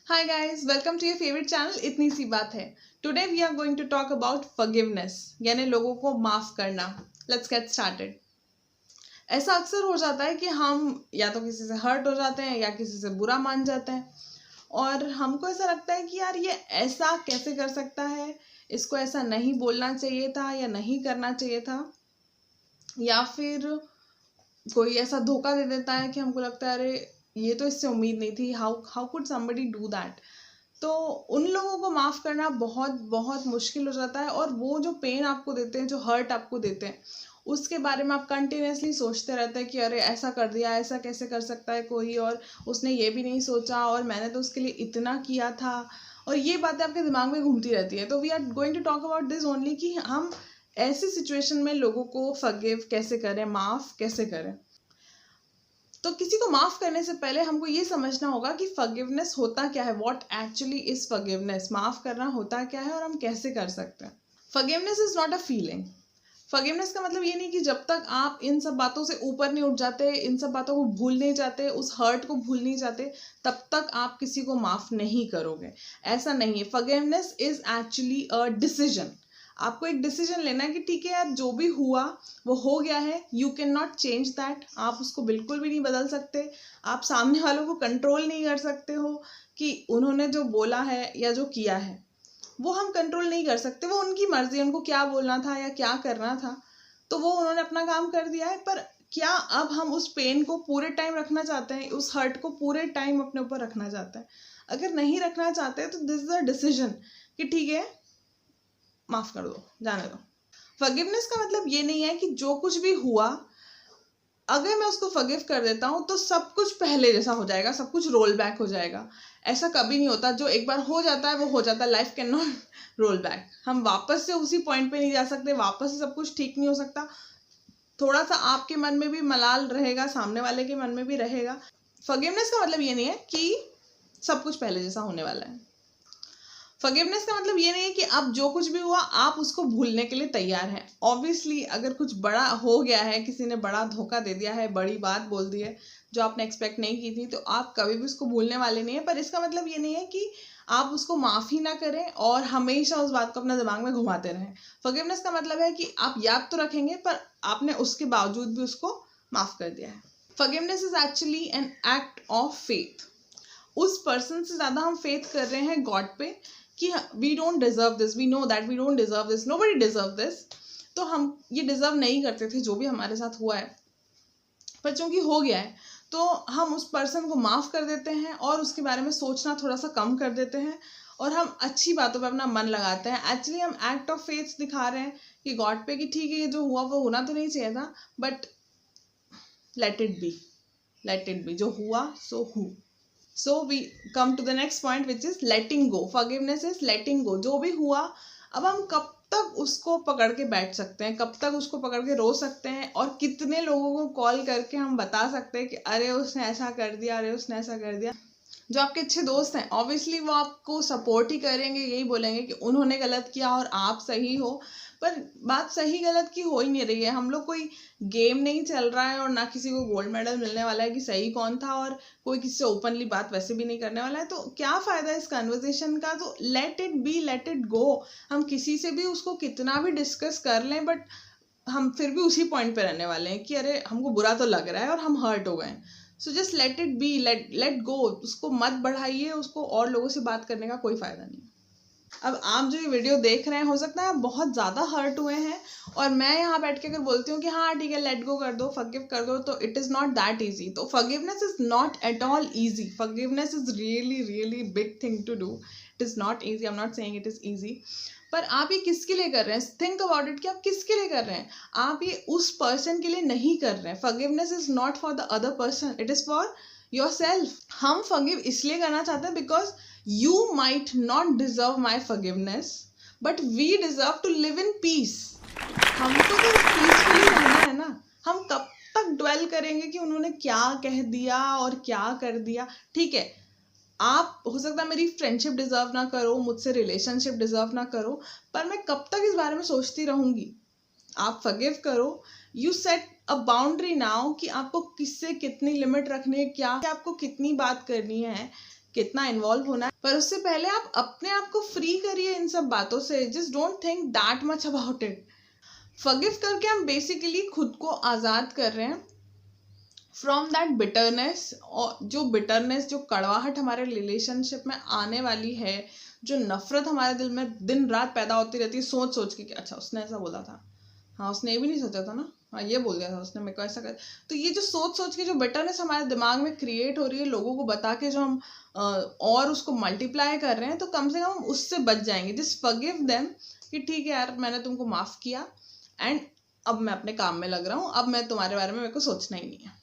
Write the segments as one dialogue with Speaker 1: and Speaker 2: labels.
Speaker 1: Hi guys, welcome to your favorite channel इतनी सी बात है. Today we are going to talk about forgiveness, यानी लोगों को माफ करना. Let's get started. ऐसा अक्सर हो जाता है कि हम या तो किसी से हर्ट हो जाते हैं या किसी से बुरा मान जाते हैं और हमको ऐसा लगता है कि यार ये ऐसा कैसे कर सकता है, इसको ऐसा नहीं बोलना चाहिए था या नहीं करना चाहिए था, या फिर कोई ऐसा धोखा दे देता है कि हमको लगता है अरे ये तो इससे उम्मीद नहीं थी. How could somebody do that. तो उन लोगों को माफ़ करना बहुत बहुत मुश्किल हो जाता है और वो जो पेन आपको देते हैं, जो हर्ट आपको देते हैं, उसके बारे में आप कंटिन्यूसली सोचते रहते हैं कि अरे ऐसा कर दिया, ऐसा कैसे कर सकता है कोई, और उसने ये भी नहीं सोचा और मैंने तो उसके लिए इतना किया था, और ये बातें आपके दिमाग में घूमती रहती है. तो we are going to talk about this only कि हम ऐसी सिचुएशन में लोगों को फॉरगिव कैसे करें, माफ़ कैसे करें. तो किसी को माफ़ करने से पहले हमको ये समझना होगा कि फॉरगिवनेस होता क्या है. What actually is forgiveness. माफ़ करना होता क्या है और हम कैसे कर सकते हैं. Forgiveness is not a feeling. Forgiveness का मतलब ये नहीं कि जब तक आप इन सब बातों से ऊपर नहीं उठ जाते, इन सब बातों को भूल नहीं जाते, उस हर्ट को भूल नहीं जाते, तब तक आप किसी को माफ़ नहीं करोगे. ऐसा नहीं है. Forgiveness is actually a decision. आपको एक डिसीजन लेना है कि ठीक है यार, जो भी हुआ वो हो गया है. You can not change that. आप उसको बिल्कुल भी नहीं बदल सकते. आप सामने वालों को कंट्रोल नहीं कर सकते हो कि उन्होंने जो बोला है या जो किया है वो हम कंट्रोल नहीं कर सकते. वो उनकी मर्जी, उनको क्या बोलना था या क्या करना था, तो वो उन्होंने अपना काम कर दिया है. पर क्या अब हम उस पेन को पूरे टाइम रखना चाहते हैं, उस हर्ट को पूरे टाइम अपने ऊपर रखना चाहते हैं? अगर नहीं रखना चाहते तो दिस इज अ डिसीजन कि ठीक है, माफ कर दो, जाने दो. फॉरगिवनेस का मतलब ये नहीं है कि जो कुछ भी हुआ, अगर मैं उसको फॉरगिव कर देता हूँ तो सब कुछ पहले जैसा हो जाएगा, सब कुछ रोल बैक हो जाएगा. ऐसा कभी नहीं होता. जो एक बार हो जाता है वो हो जाता है. Life can not roll back. हम वापस से उसी पॉइंट पे नहीं जा सकते. वापस से सब कुछ ठीक नहीं हो सकता. थोड़ा सा आपके मन में भी मलाल रहेगा, सामने वाले के मन में भी रहेगा. फॉरगिवनेस का मतलब ये नहीं है कि सब कुछ पहले जैसा होने वाला है. फॉरगिवनेस का मतलब ये नहीं है कि अब जो कुछ भी हुआ आप उसको भूलने के लिए तैयार हैं. ऑब्वियसली अगर कुछ बड़ा हो गया है, किसी ने बड़ा धोखा दे दिया है, बड़ी बात बोल दी है जो आपने एक्सपेक्ट नहीं की थी, तो आप कभी भी उसको भूलने वाले नहीं है. पर इसका मतलब ये नहीं है कि आप उसको माफ़ ही ना करें और हमेशा उस बात को अपने दिमाग में घुमाते रहें. फॉरगिवनेस का मतलब है कि आप याद तो रखेंगे पर आपने उसके बावजूद भी उसको माफ़ कर दिया है. Forgiveness is actually an act of faith. उस पर्सन से ज़्यादा हम फेथ कर रहे हैं गॉड पे कि we don't deserve this, we know that we don't deserve this, nobody deserve this. तो हम ये डिजर्व नहीं करते थे जो भी हमारे साथ हुआ है, पर चूंकि हो गया है तो हम उस पर्सन को माफ़ कर देते हैं और उसके बारे में सोचना थोड़ा सा कम कर देते हैं और हम अच्छी बातों पे अपना मन लगाते हैं. एक्चुअली हम एक्ट ऑफ फेथ दिखा रहे हैं कि गॉड पे कि ठीक है, ये जो हुआ वो होना तो नहीं चाहिए था, but let it be, let it be. जो हुआ so who. So we come to the next point, which is letting go. Forgiveness is letting go. जो भी हुआ, अब हम कब तक उसको पकड़ के बैठ सकते हैं, कब तक उसको पकड़ के रो सकते हैं, और कितने लोगों को कॉल करके हम बता सकते हैं कि अरे उसने ऐसा कर दिया, अरे उसने ऐसा कर दिया. जो आपके अच्छे दोस्त हैं ऑब्वियसली वो आपको सपोर्ट ही करेंगे, यही बोलेंगे कि उन्होंने गलत किया और आप सही हो. पर बात सही गलत की हो ही नहीं रही है. हम लोग कोई गेम नहीं चल रहा है और ना किसी को गोल्ड मेडल मिलने वाला है कि सही कौन था, और कोई किसी से ओपनली बात वैसे भी नहीं करने वाला है. तो क्या फ़ायदा इस कन्वर्जेशन का. तो let it be, let it go. हम किसी से भी उसको कितना भी डिस्कस कर लें, बट हम फिर भी उसी पॉइंट पे रहने वाले हैं कि अरे हमको बुरा तो लग रहा है और हम हर्ट हो गए. So just let it be, let go. उसको मत बढ़ाइए, उसको और लोगों से बात करने का कोई फ़ायदा नहीं. अब आप जो ये वीडियो देख रहे हैं, हो सकता है आप बहुत ज़्यादा हर्ट हुए हैं और मैं यहाँ बैठ के अगर बोलती हूँ कि हाँ ठीक है, लेट गो कर दो, फॉरगिव कर दो, तो it is not that easy. तो forgiveness is not at all easy. Forgiveness is really really big thing to do. It is not easy. I am not saying it is easy. पर आप ये किसके लिए कर रहे हैं? थिंक अबाउट इट कि आप किसके लिए कर रहे हैं. आप ये उस पर्सन के लिए नहीं कर रहे हैं. Forgiveness is not for the other person, it is for your self. हम फॉरगिव इसलिए करना चाहते हैं because you might not deserve my forgiveness, but we deserve to live in peace. हमको तो पीसफुली रहना है ना. हम कब तक ड्वेल करेंगे कि उन्होंने क्या कह दिया और क्या कर दिया. ठीक है, आप हो सकता है मेरी फ्रेंडशिप डिजर्व ना करो, मुझसे रिलेशनशिप डिजर्व ना करो, पर मैं कब तक इस बारे में सोचती रहूंगी. आप फॉरगिव करो. You set a boundary now कि आपको किससे कितनी लिमिट रखनी है, क्या आपको कितनी बात करनी है, कितना इन्वॉल्व होना है, पर उससे पहले आप अपने आप को फ्री करिए इन सब बातों से. Just don't think that much about it. Forgive करके हम बेसिकली खुद को आज़ाद कर रहे हैं फ्रॉम दैट बिटरनेस. और जो बिटरनेस, जो कड़वाहट हमारे रिलेशनशिप में आने वाली है, जो नफरत हमारे दिल में दिन रात पैदा होती रहती है सोच सोच के कि अच्छा उसने ऐसा बोला था, हाँ उसने ये भी नहीं सोचा था ना, हाँ ये बोल दिया था उसने मेरे को ऐसा कर. तो ये जो सोच सोच के जो बिटरनेस हमारे दिमाग में क्रिएट हो रही है लोगों को बता के, जो हम और उसको मल्टीप्लाई कर रहे हैं, तो कम से कम हम उससे बच जाएंगे. जस्ट फॉरगिव देम कि ठीक है यार, मैंने तुमको माफ़ किया एंड अब मैं अपने काम में लग रहा हूँ, अब मैं तुम्हारे बारे में मेरे को सोचना ही नहीं है.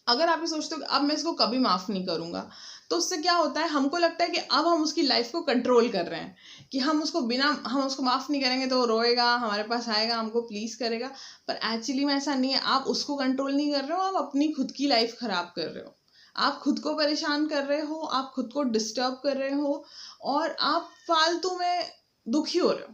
Speaker 1: अगर आप ये सोचते हो कि अब मैं इसको कभी माफ़ नहीं करूँगा, तो उससे क्या होता है, हमको लगता है कि अब हम उसकी लाइफ को कंट्रोल कर रहे हैं, कि हम उसको माफ़ नहीं करेंगे तो वो रोएगा, हमारे पास आएगा, हमको प्लीज़ करेगा. पर एक्चुअली में ऐसा नहीं है. आप उसको कंट्रोल नहीं कर रहे हो, आप अपनी खुद की लाइफ ख़राब कर रहे हो. आप खुद को परेशान कर रहे हो, आप खुद को डिस्टर्ब कर रहे हो, और आप फालतू में दुखी हो रहे हो.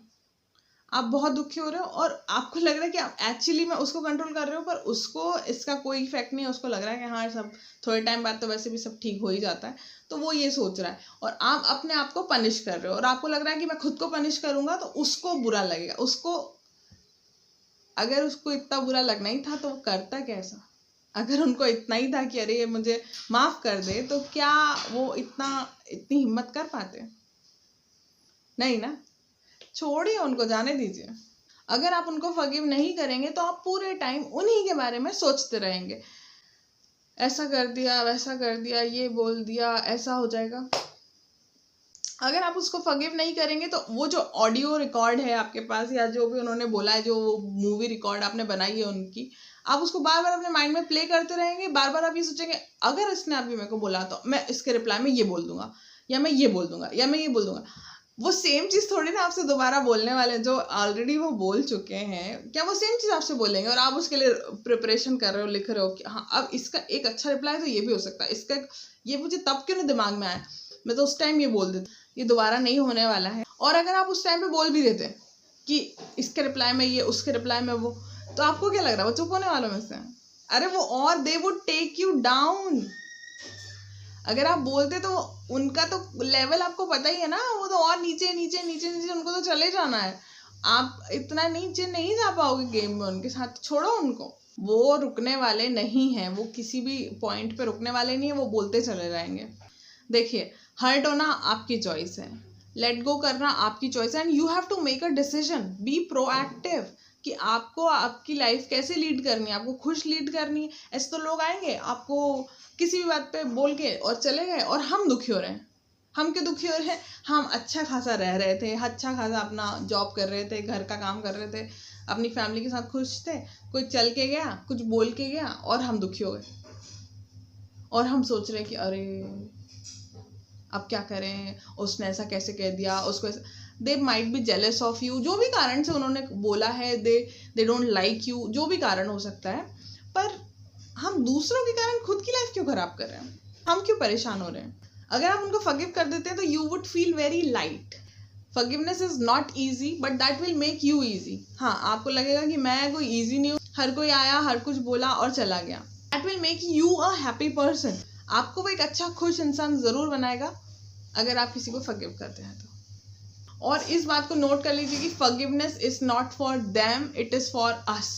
Speaker 1: आप बहुत दुखी हो रहे हो और आपको लग रहा है कि आप एक्चुअली में उसको कंट्रोल कर रहे हो, पर उसको इसका कोई इफेक्ट नहीं है. उसको लग रहा है कि हाँ सब थोड़े टाइम बाद तो वैसे भी सब ठीक हो ही जाता है, तो वो ये सोच रहा है. और आप अपने आप को पनिश कर रहे हो, और आपको लग रहा है कि मैं खुद को पनिश करूंगा तो उसको बुरा लगेगा. अगर उसको इतना बुरा लगना ही था तो वो करता कैसा? अगर उनको इतना ही था कि अरे मुझे माफ़ कर दे, तो क्या वो इतनी हिम्मत कर पाते? नहीं ना. छोड़िए उनको, जाने दीजिए. अगर आप उनको फॉरगिव नहीं करेंगे तो आप पूरे टाइम उन्हीं के बारे में सोचते रहेंगे. ऐसा कर दिया, वैसा कर दिया, ये बोल दिया, ऐसा हो जाएगा. अगर आप उसको फॉरगिव नहीं करेंगे तो वो जो ऑडियो रिकॉर्ड है आपके पास, या जो भी उन्होंने बोला है, जो मूवी रिकॉर्ड आपने बनाई है उनकी, आप उसको बार बार अपने माइंड में प्ले करते रहेंगे. बार बार आप ये सोचेंगे अगर इसने अभी मेरे को बोला तो मैं इसके रिप्लाई में ये बोल दूंगा, या मैं ये बोल दूंगा, या मैं ये बोल दूंगा. वो सेम चीज़ थोड़ी ना आपसे दोबारा बोलने वाले हैं. जो ऑलरेडी वो बोल चुके हैं, क्या वो सेम चीज़ आपसे बोलेंगे? और आप उसके लिए प्रिपरेशन कर रहे हो, लिख रहे हो कि हाँ अब इसका एक अच्छा रिप्लाई तो ये भी हो सकता है, इसका ये मुझे तब क्यों नहीं दिमाग में आया, मैं तो उस टाइम ये बोल देती, ये दोबारा नहीं होने वाला है. और अगर आप उस टाइम पे बोल भी देते कि इसके रिप्लाई में ये, उसके रिप्लाई में वो, तो आपको क्या लग रहा है वो चुप होने वालों में से? अरे वो, और they would take you down. अगर आप बोलते तो उनका तो लेवल आपको पता ही है ना, वो तो और नीचे नीचे नीचे नीचे उनको तो चले जाना है. आप इतना नीचे नहीं जा पाओगे गेम में उनके साथ. छोड़ो उनको, वो रुकने वाले नहीं हैं, वो किसी भी पॉइंट पे रुकने वाले नहीं है, वो बोलते चले जाएंगे. देखिए, हर्ट होना आपकी चॉइस है, लेट गो करना आपकी चॉइस है, and you have to make a decision. Be proactive कि आपको आपकी लाइफ कैसे लीड करनी है, आपको खुश लीड करनी है. ऐसे तो लोग आएंगे आपको किसी भी बात पे बोल के और चले गए, और हम दुखी हो रहे हैं. हम क्यों दुखी हो रहे हैं? हम अच्छा खासा रह रहे थे, अच्छा खासा अपना जॉब कर रहे थे, घर का काम कर रहे थे, अपनी फैमिली के साथ खुश थे. कोई चल के गया, कुछ बोल के गया, और हम दुखी हो गए. और हम सोच रहे हैं कि अरे अब क्या करें, उसने ऐसा कैसे कह दिया, उसको ऐसा. They might be jealous of you, जो भी कारण से उन्होंने बोला है, दे डोंट लाइक यू, जो भी कारण हो सकता है. पर हम दूसरों के कारण खुद की लाइफ क्यों खराब कर रहे हैं? हम क्यों परेशान हो रहे हैं? अगर आप उनको फॉरगिव कर देते हैं तो you would feel very light. Forgiveness is not easy, but that will make you easy. हाँ, आपको लगेगा कि मैं कोई ईजी नहीं हूँ, हर कोई आया, हर कुछ बोला और चला गया. That will make you a happy person. आपको वो एक अच्छा खुश इंसान जरूर बनाएगा अगर आप किसी को फॉरगिव करते हैं तो. और इस बात को नोट कर लीजिए कि forgiveness is not for them, it is for us.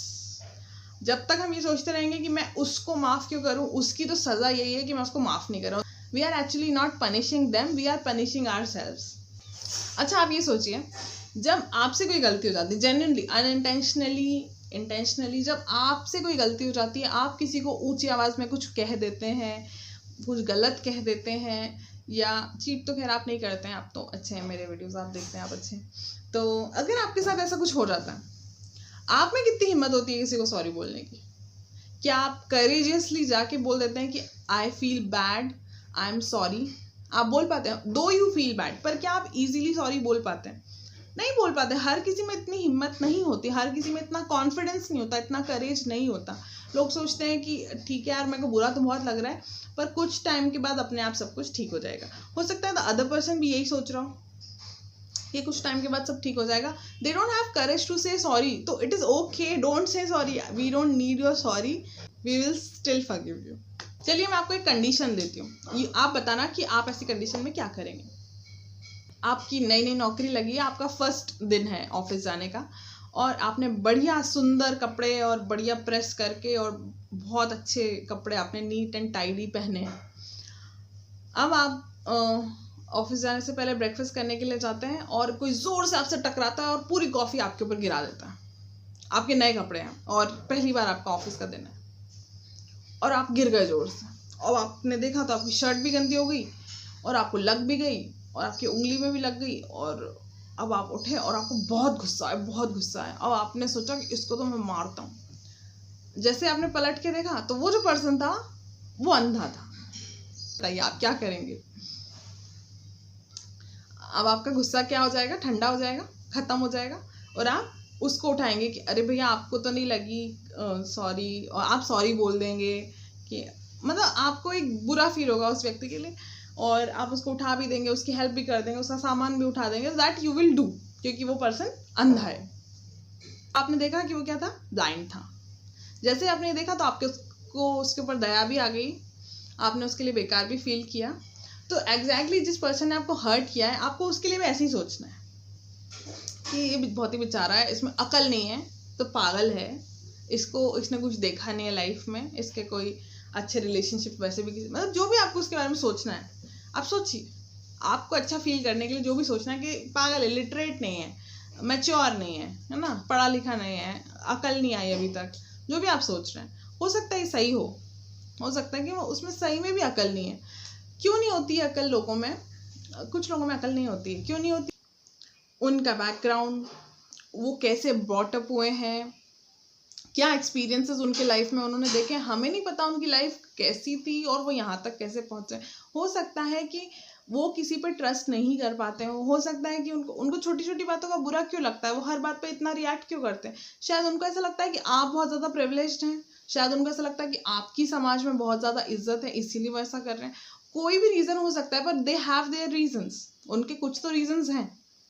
Speaker 1: जब तक हम ये सोचते रहेंगे कि मैं उसको माफ़ क्यों करूं, उसकी तो सज़ा यही है कि मैं उसको माफ़ नहीं कर रहा हूँ. We are actually not punishing them, we are punishing ourselves. अच्छा, आप ये सोचिए, जब आपसे कोई गलती हो जाती है, जेन्युइनली, अनइंटेंशनली, इंटेंशनली, जब आपसे कोई गलती हो जाती है, आप किसी को ऊंची आवाज़ में कुछ कह देते हैं, कुछ गलत कह देते हैं, या चीट तो खैर आप नहीं करते हैं, आप तो अच्छे हैं, मेरे वीडियोस आप देखते हैं, आप अच्छे हैं. तो अगर आपके साथ ऐसा कुछ हो जाता है, आप में कितनी हिम्मत होती है किसी को सॉरी बोलने की? क्या आप करेजियसली जाके बोल देते हैं कि I feel bad, I am sorry? आप बोल पाते हैं, दो यू फील बैड, पर क्या आप इजीली सॉरी बोल पाते हैं? नहीं बोल पाते. हर किसी में इतनी हिम्मत नहीं होती, हर किसी में इतना कॉन्फिडेंस नहीं होता, इतना करेज नहीं होता. लोग सोचते हैं कि ठीक है यार, मेरे को बुरा तो बहुत लग रहा है, पर कुछ टाइम के बाद अपने आप सब कुछ ठीक हो जाएगा. हो सकता है द अदर पर्सन भी यही सोच रहा हो कि कुछ टाइम के बाद सब ठीक हो जाएगा. They don't have courage to say sorry, तो it is okay, don't say sorry, we don't need your sorry, we will still forgive you. चलिए मैं आपको एक कंडीशन देती हूँ, आप बताना कि आप ऐसी कंडीशन में क्या करेंगे। आपकी नई नई नौकरी लगी है, आपका फर्स्ट दिन है ऑफिस जाने का, और आपने बढ़िया सुंदर कपड़े और बढ़िया प्रेस करके और बहुत अच्छे कपड़े आपने नीट एंड टाइडी पहने हैं। अब आप ऑफिस जाने से पहले ब्रेकफास्ट करने के लिए जाते हैं और कोई जोर से आपसे टकराता है और पूरी कॉफी आपके ऊपर गिरा देता है। आपके नए कपड़े हैं और पहली बार आपका ऑफिस का दिन है और आप गिर गए जोर से, और आपने देखा तो आपकी शर्ट भी गंदी हो गई और आपको लग भी गई और आपकी उंगली में भी लग गई, और अब आप उठे और आपको बहुत गुस्सा है, बहुत गुस्सा है। अब आपने सोचा कि इसको तो मैं मारता हूँ। जैसे आपने पलट के देखा तो वो जो पर्सन था वो अंधा था। बताइए आप क्या करेंगे? अब आपका गुस्सा क्या हो जाएगा? ठंडा हो जाएगा, खत्म हो जाएगा, और आप उसको उठाएंगे कि अरे भैया आपको तो नहीं लगी, सॉरी, और आप सॉरी बोल देंगे कि मतलब आपको एक बुरा फील होगा उस व्यक्ति के लिए, और आप उसको उठा भी देंगे, उसकी हेल्प भी कर देंगे, उसका सामान भी उठा देंगे। दैट यू विल डू, क्योंकि वो पर्सन अंधा है। आपने देखा कि वो क्या था? ब्लाइंड था। जैसे आपने देखा तो आपके उसको उसके ऊपर दया भी आ गई, आपने उसके लिए बेकार भी फील किया। तो एग्जैक्टली जिस पर्सन ने आपको हर्ट किया है, आपको उसके लिए भी ऐसे ही सोचना है कि ये बहुत ही बेचारा है, इसमें अकल नहीं है, तो पागल है, इसने कुछ देखा नहीं है लाइफ में, इसके कोई अच्छे रिलेशनशिप वैसे भी मतलब जो भी आपको उसके बारे में सोचना है आप सोचिए। आपको अच्छा फील करने के लिए जो भी सोचना है कि पागल है, लिटरेट नहीं है, मैच्योर नहीं है ना, पढ़ा लिखा नहीं है, अकल नहीं आई अभी तक, जो भी आप सोच रहे हैं, हो सकता है सही हो सकता है कि उसमें सही में भी अकल नहीं है। क्यों नहीं होती है अकल लोगों में? कुछ लोगों में अकल नहीं होती है। क्यों नहीं होती? उनका बैकग्राउंड, वो कैसे ब्रॉटअप हुए हैं, क्या एक्सपीरियंसेस उनके लाइफ में उन्होंने देखे, हमें नहीं पता उनकी लाइफ कैसी थी और वो यहाँ तक कैसे पहुँचे। हो सकता है कि वो किसी पे ट्रस्ट नहीं कर पाते हो सकता है कि उनको छोटी छोटी बातों का बुरा क्यों लगता है, वो हर बात पे इतना रिएक्ट क्यों करते हैं। शायद उनको ऐसा लगता है कि आप बहुत ज़्यादा प्रिविलेज्ड हैं, शायद उनको ऐसा लगता है कि आपकी समाज में बहुत ज़्यादा इज्जत है, इसीलिए वो ऐसा कर रहे हैं। कोई भी रीज़न हो सकता है, पर दे हैव देयर रीजंस, उनके कुछ तो रीजंस हैं,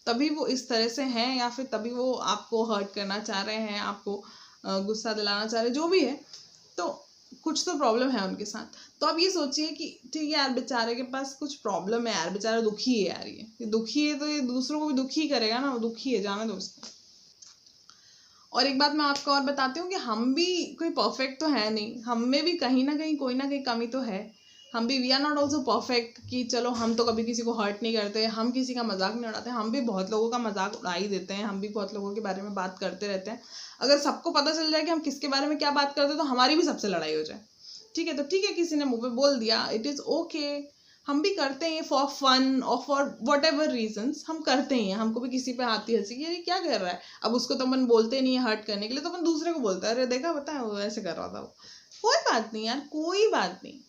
Speaker 1: तभी वो इस तरह से हैं, या फिर तभी वो आपको हर्ट करना चाह रहे हैं, आपको गुस्सा दिलाना चाह रहे, जो भी है, तो कुछ तो प्रॉब्लम है उनके साथ। तो आप ये सोचिए कि ठीक है यार, बेचारे के पास कुछ प्रॉब्लम है यार, बेचारा दुखी है यार, ये दुखी है तो ये दूसरों को भी दुखी करेगा ना, वो दुखी है, जाने दो उसको। और एक बात मैं आपको और बताती हूँ कि हम भी कोई परफेक्ट तो है नहीं, हम में भी कहीं ना कहीं कोई ना कहीं कमी तो है। हम भी we are not also perfect कि चलो हम तो कभी किसी को हर्ट नहीं करते, हम किसी का मजाक नहीं उड़ाते, हम भी बहुत लोगों का मजाक उड़ा ही देते हैं, हम भी बहुत लोगों के बारे में बात करते रहते हैं। अगर सबको पता चल जाए कि हम किसके बारे में क्या बात करते हैं तो हमारी भी सबसे लड़ाई हो जाए। ठीक है, तो ठीक है, किसी ने मुंह पे बोल दिया, इट इज़ ओके, हम भी करते हैं फॉर फन और फॉर वट एवर रीजन्स, हम करते ही हैं। हमको भी किसी पे आती हंसी कि अरे क्या कर रहा है, अब उसको तो अपन बोलते नहीं है हर्ट करने के लिए, तो अपन दूसरे को बोलते हैं, अरे देखा पता है वो ऐसे कर रहा था, वो कोई बात नहीं यार, कोई बात नहीं,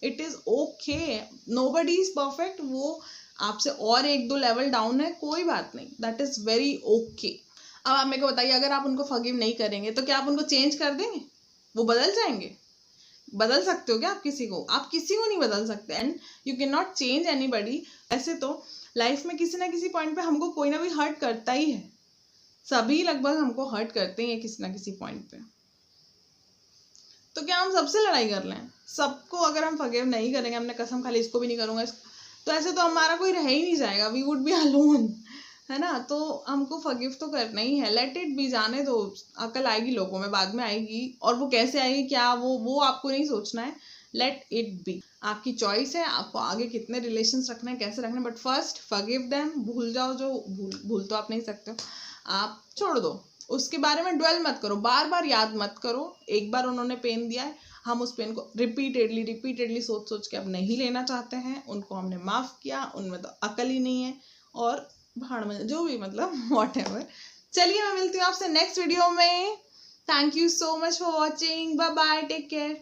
Speaker 1: it is okay, nobody is perfect, वो आपसे और एक दो लेवल डाउन है, कोई बात नहीं, दैट इज़ वेरी ओके। अब आप मेरे को बताइए, अगर आप उनको फॉरगिव नहीं करेंगे तो क्या आप उनको चेंज कर देंगे? वो बदल जाएंगे? बदल सकते हो क्या आप किसी को? आप किसी को नहीं बदल सकते, and you can not change anybody. ऐसे तो लाइफ में किसी ना किसी पॉइंट पे हमको कोई ना कोई हर्ट करता ही है, सभी लगभग हमको हर्ट करते ही है किसी ना किसी पॉइंट पे। तो क्या हम सबसे लड़ाई कर लें? सबको अगर हम फॉरगिव नहीं करेंगे, हमने कसम खाली इसको भी नहीं करूँगा, तो ऐसे तो हमारा कोई रह ही नहीं जाएगा, वी वुड बी अलोन, है ना। तो हमको फॉरगिव तो करना ही है, लेट इट बी, जाने दो, अकल आएगी लोगों में, बाद में आएगी, और वो कैसे आएगी क्या, वो आपको नहीं सोचना है, लेट इट बी, आपकी चॉइस है, आपको आगे कितने रिलेशंस रखना है, कैसे रखना है, बट फर्स्ट फॉरगिव देम, भूल जाओ, जो भूल तो आप नहीं सकते हो, आप छोड़ दो, उसके बारे में ड्वेल मत करो, बार बार याद मत करो। एक बार उन्होंने पेन दिया है, हम उस पेन को रिपीटेडली सोच सोच के अब नहीं लेना चाहते हैं, उनको हमने माफ़ किया, उनमें तो अकल ही नहीं है, और भाड़ में जो भी, मतलब व्हाटएवर। चलिए मैं मिलती हूँ आपसे नेक्स्ट वीडियो में। Thank you so much for watching, bye bye, take care.